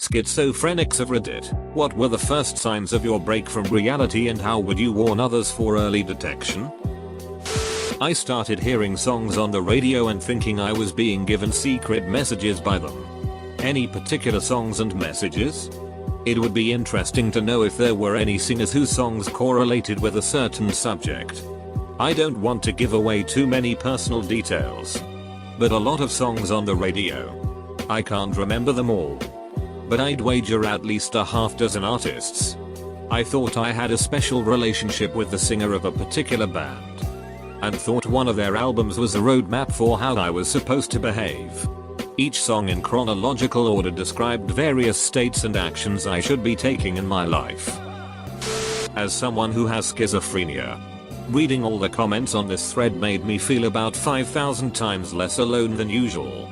Schzophrenics of Reddit, what were the first signs of your break from reality and how would you warn others for early detection? I started hearing songs on the radio and thinking I was being given secret messages by them. Any particular songs and messages? It would be interesting to know if there were any singers whose songs correlated with a certain subject. I don't want to give away too many personal details. But a lot of songs on the radio. I can't remember them all. But I'd wager at least a half dozen artists. I thought I had a special relationship with the singer of a particular band. And thought one of their albums was a roadmap for how I was supposed to behave. Each song in chronological order described various states and actions I should be taking in my life. As someone who has schizophrenia, reading all the comments on this thread made me feel about 5,000 times less alone than usual.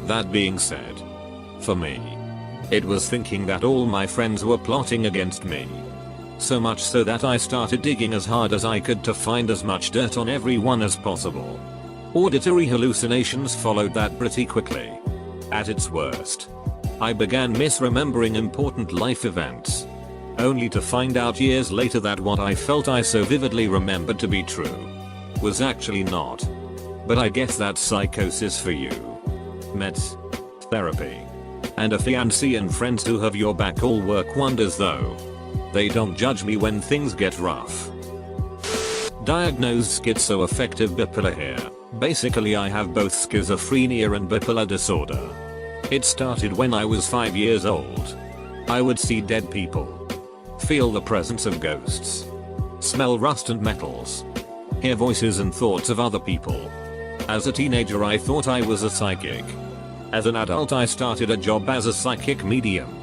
That being said, for me, it was thinking that all my friends were plotting against me. So much so that I started digging as hard as I could to find as much dirt on everyone as possible. Auditory hallucinations followed that pretty quickly. At its worst, I began misremembering important life events. Only to find out years later that what I felt I so vividly remembered to be true was actually not. But I guess that's psychosis for you. Meds, therapy, and a fiancé and friends who have your back all work wonders though. They don't judge me when things get rough. Diagnosed schizoaffective bipolar here. Basically I have both schizophrenia and bipolar disorder. It started when I was 5 years old. I would see dead people, feel the presence of ghosts, smell rust and metals, hear voices and thoughts of other people. As a teenager I thought I was a psychic. As an adult I started a job as a psychic medium.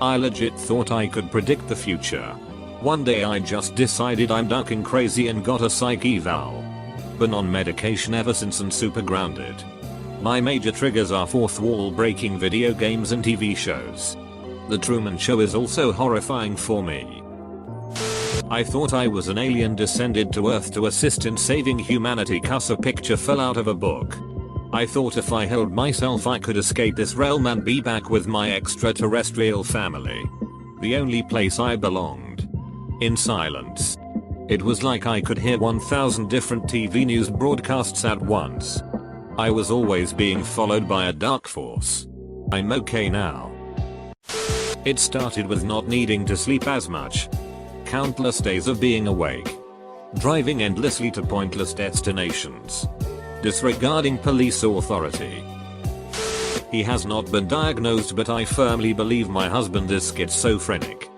I legit thought I could predict the future. One day I just decided I'm ducking crazy and got a psych eval. Been on medication ever since and super grounded. My major triggers are fourth wall breaking video games and TV shows. The Truman Show is also horrifying for me. I thought I was an alien descended to Earth to assist in saving humanity cause a picture fell out of a book. I thought if I held myself I could escape this realm and be back with my extraterrestrial family. The only place I belonged. In silence. It was like I could hear 1,000 different TV news broadcasts at once. I was always being followed by a dark force. I'm okay now. It started with not needing to sleep as much. Countless days of being awake. Driving endlessly to pointless destinations. Disregarding police authority. He has not been diagnosed but I firmly believe my husband is schizophrenic.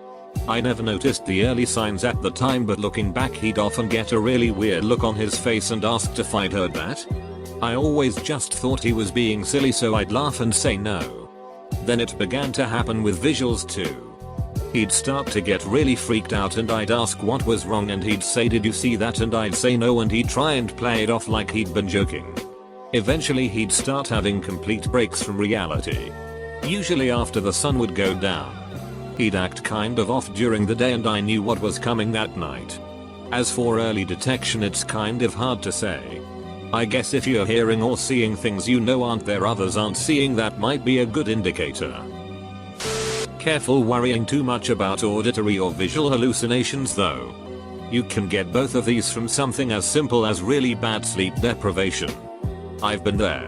I never noticed the early signs at the time but looking back he'd often get a really weird look on his face and ask if I'd heard that. I always just thought he was being silly so I'd laugh and say no. Then it began to happen with visuals too. He'd start to get really freaked out and I'd ask what was wrong and he'd say did you see that and I'd say no and he'd try and play it off like he'd been joking. Eventually he'd start having complete breaks from reality. Usually after the sun would go down. He'd act kind of off during the day and I knew what was coming that night. As for early detection it's kind of hard to say. I guess if you're hearing or seeing things you know aren't there others aren't seeing that might be a good indicator. Careful worrying too much about auditory or visual hallucinations though. You can get both of these from something as simple as really bad sleep deprivation. I've been there.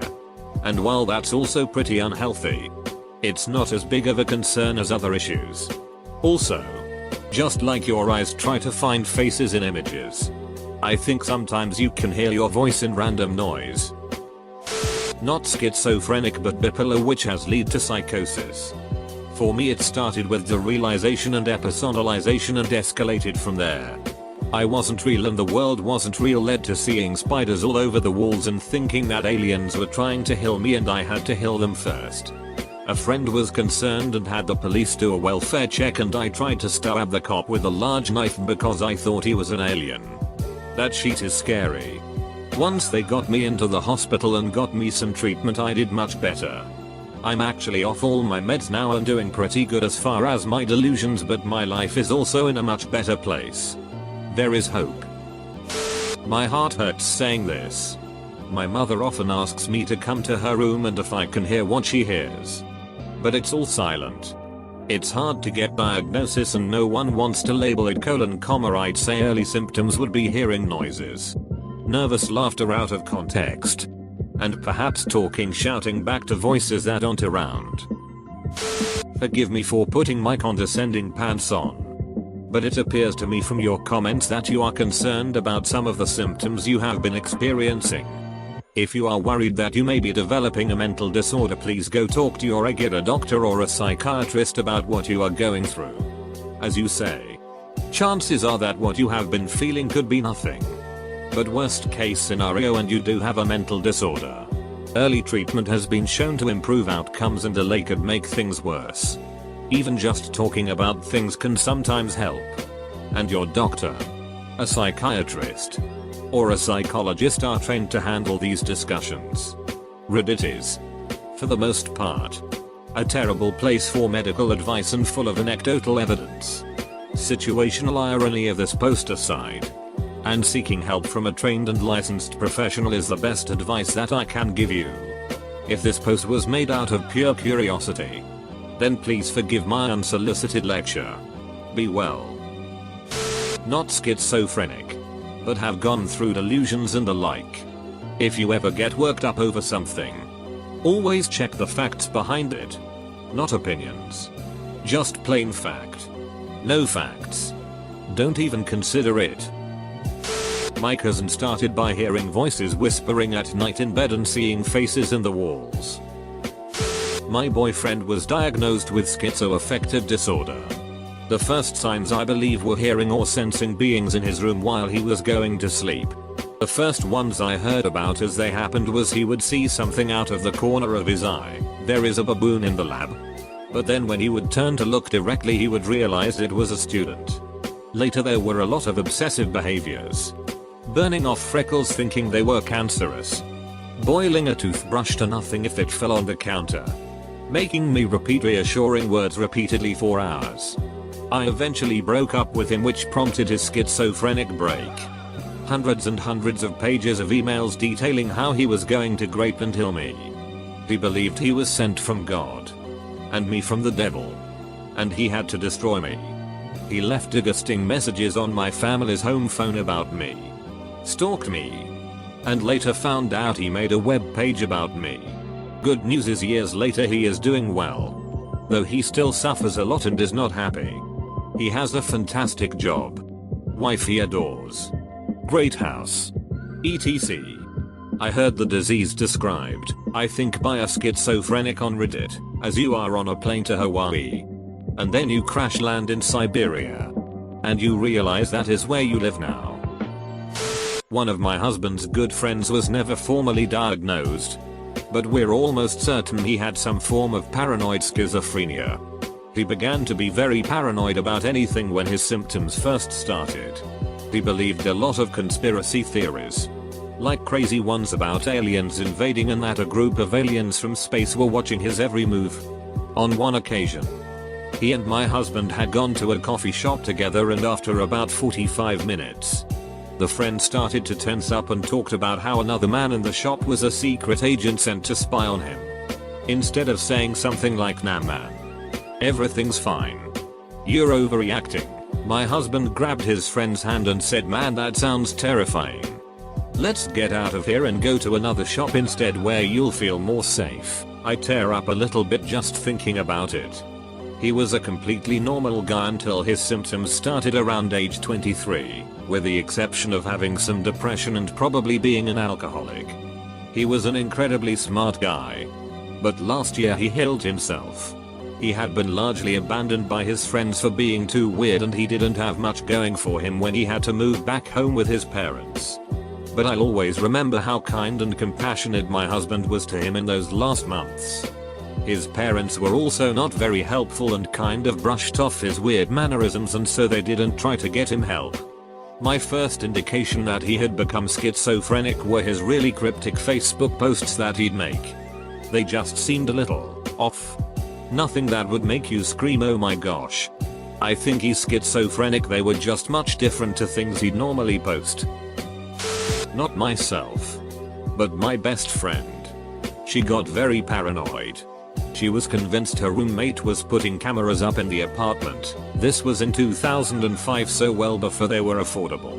And while that's also pretty unhealthy, it's not as big of a concern as other issues. Also, just like your eyes try to find faces in images, I think sometimes you can hear your voice in random noise. Not schizophrenic but bipolar which has led to psychosis. For me it started with the realization and depersonalization and escalated from there. I wasn't real and the world wasn't real led to seeing spiders all over the walls and thinking that aliens were trying to heal me and I had to heal them first. A friend was concerned and had the police do a welfare check and I tried to stab the cop with a large knife because I thought he was an alien. That shit is scary. Once they got me into the hospital and got me some treatment I did much better. I'm actually off all my meds now and doing pretty good as far as my delusions but my life is also in a much better place. There is hope. My heart hurts saying this. My mother often asks me to come to her room and if I can hear what she hears. But it's all silent. It's hard to get diagnosis and no one wants to label it : I'd say early symptoms would be hearing noises, nervous laughter out of context, and perhaps talking shouting back to voices that aren't around. Forgive me for putting my condescending pants on, but it appears to me from your comments that you are concerned about some of the symptoms you have been experiencing. If you are worried that you may be developing a mental disorder, please go talk to your regular doctor or a psychiatrist about what you are going through. As you say, chances are that what you have been feeling could be nothing but worst case scenario and you do have a mental disorder. Early treatment has been shown to improve outcomes and delay could make things worse. Even just talking about things can sometimes help. And your doctor, a psychiatrist, or a psychologist are trained to handle these discussions. Reddit is, for the most part, a terrible place for medical advice and full of anecdotal evidence. Situational irony of this post aside, and seeking help from a trained and licensed professional is the best advice that I can give you. If this post was made out of pure curiosity, then please forgive my unsolicited lecture. Be well. Not schizophrenic, but have gone through delusions and the like. If you ever get worked up over something, always check the facts behind it. Not opinions. Just plain fact. No facts. Don't even consider it. My cousin started by hearing voices whispering at night in bed and seeing faces in the walls. My boyfriend was diagnosed with schizoaffective disorder. The first signs I believe were hearing or sensing beings in his room while he was going to sleep. The first ones I heard about as they happened was he would see something out of the corner of his eye. There is a baboon in the lab. But then when he would turn to look directly he would realize it was a student. Later there were a lot of obsessive behaviors. Burning off freckles thinking they were cancerous. Boiling a toothbrush to nothing if it fell on the counter. Making me repeat reassuring words repeatedly for hours. I eventually broke up with him, which prompted his schizophrenic break. Hundreds and hundreds of pages of emails detailing how he was going to grape and kill me. He believed he was sent from God. And me from the devil. And he had to destroy me. He left disgusting messages on my family's home phone about me. Stalked me. And later found out he made a web page about me. Good news is years later he is doing well. Though he still suffers a lot and is not happy. He has a fantastic job. Wife he adores. Great house. etc. I heard the disease described, I think by a schizophrenic on Reddit, as you are on a plane to Hawaii. And then you crash land in Siberia. And you realize that is where you live now. One of my husband's good friends was never formally diagnosed. But we're almost certain he had some form of paranoid schizophrenia. He began to be very paranoid about anything when his symptoms first started. He believed a lot of conspiracy theories. Like crazy ones about aliens invading and that a group of aliens from space were watching his every move. On one occasion, he and my husband had gone to a coffee shop together, and after about 45 minutes, the friend started to tense up and talked about how another man in the shop was a secret agent sent to spy on him. Instead of saying something like, "Nah man, everything's fine. You're overreacting," my husband grabbed his friend's hand and said, "Man, that sounds terrifying. Let's get out of here and go to another shop instead where you'll feel more safe." I tear up a little bit just thinking about it. He was a completely normal guy until his symptoms started around age 23, with the exception of having some depression and probably being an alcoholic. He was an incredibly smart guy. But last year he healed himself. He had been largely abandoned by his friends for being too weird, and he didn't have much going for him when he had to move back home with his parents. But I'll always remember how kind and compassionate my husband was to him in those last months. His parents were also not very helpful and kind of brushed off his weird mannerisms, and so they didn't try to get him help. My first indication that he had become schizophrenic were his really cryptic Facebook posts that he'd make. They just seemed a little off. Nothing that would make you scream, "Oh my gosh, I think he's schizophrenic." They were just much different to things he'd normally post. Not myself, but my best friend. She got very paranoid. She was convinced her roommate was putting cameras up in the apartment. This was in 2005, so well before they were affordable.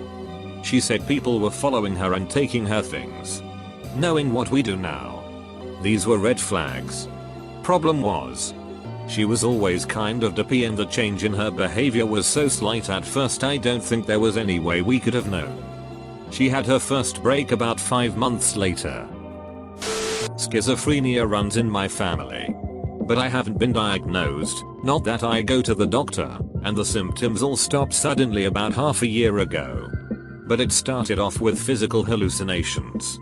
She said people were following her and taking her things. Knowing what we do now, these were red flags. Problem was, she was always kind of dippy and the change in her behavior was so slight at first I don't think there was any way we could have known. She had her first break about 5 months later. Schizophrenia runs in my family, but I haven't been diagnosed, not that I go to the doctor, and the symptoms all stopped suddenly about half a year ago. But it started off with physical hallucinations.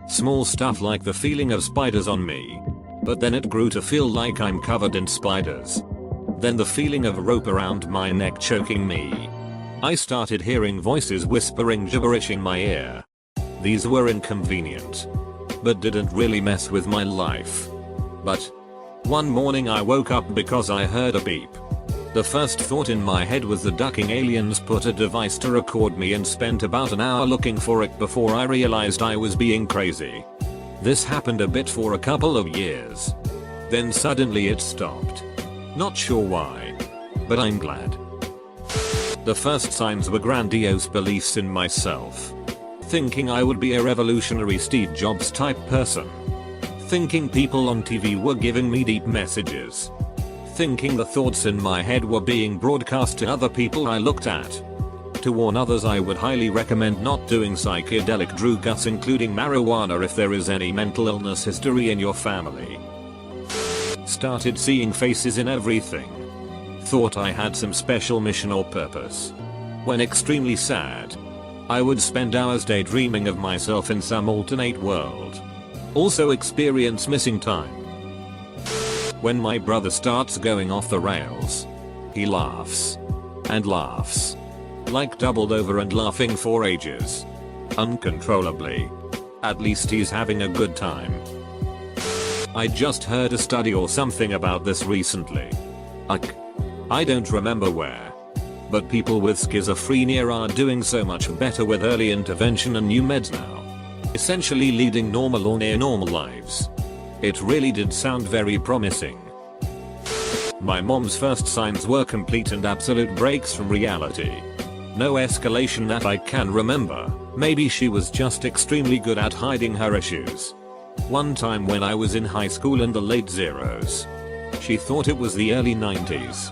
Small stuff like the feeling of spiders on me. But then it grew to feel like I'm covered in spiders. Then the feeling of a rope around my neck choking me. I started hearing voices whispering gibberish in my ear. These were inconvenient, but didn't really mess with my life. But one morning I woke up because I heard a beep. The first thought in my head was the ducking aliens put a device to record me and spent about an hour looking for it before I realized I was being crazy. This happened a bit for a couple of years. Then suddenly it stopped. Not sure why, but I'm glad. The first signs were grandiose beliefs in myself. Thinking I would be a revolutionary Steve Jobs type person. Thinking people on TV were giving me deep messages. Thinking the thoughts in my head were being broadcast to other people I looked at. To warn others, I would highly recommend not doing psychedelic drugs including marijuana if there is any mental illness history in your family. Started seeing faces in everything. Thought I had some special mission or purpose. When extremely sad, I would spend hours daydreaming of myself in some alternate world. Also experience missing time. When my brother starts going off the rails, he laughs and laughs, like doubled over and laughing for ages, uncontrollably. At least he's having a good time. I just heard a study or something about this recently. I don't remember where, but people with schizophrenia are doing so much better with early intervention and new meds now, essentially leading normal or near normal lives. It really did sound very promising. My mom's first signs were complete and absolute breaks from reality. No escalation that I can remember. Maybe she was just extremely good at hiding her issues. One time when I was in high school in the late zeros, she thought it was the early 90s.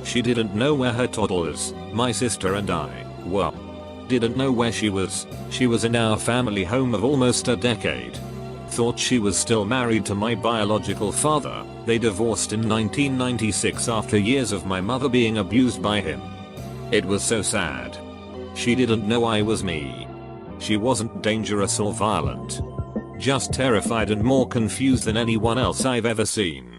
She didn't know where her toddlers, my sister and I, were. Didn't know where she was. She was in our family home of almost a decade. Thought she was still married to my biological father. They divorced in 1996 after years of my mother being abused by him. It was so sad. She didn't know I was me. She wasn't dangerous or violent. Just terrified and more confused than anyone else I've ever seen.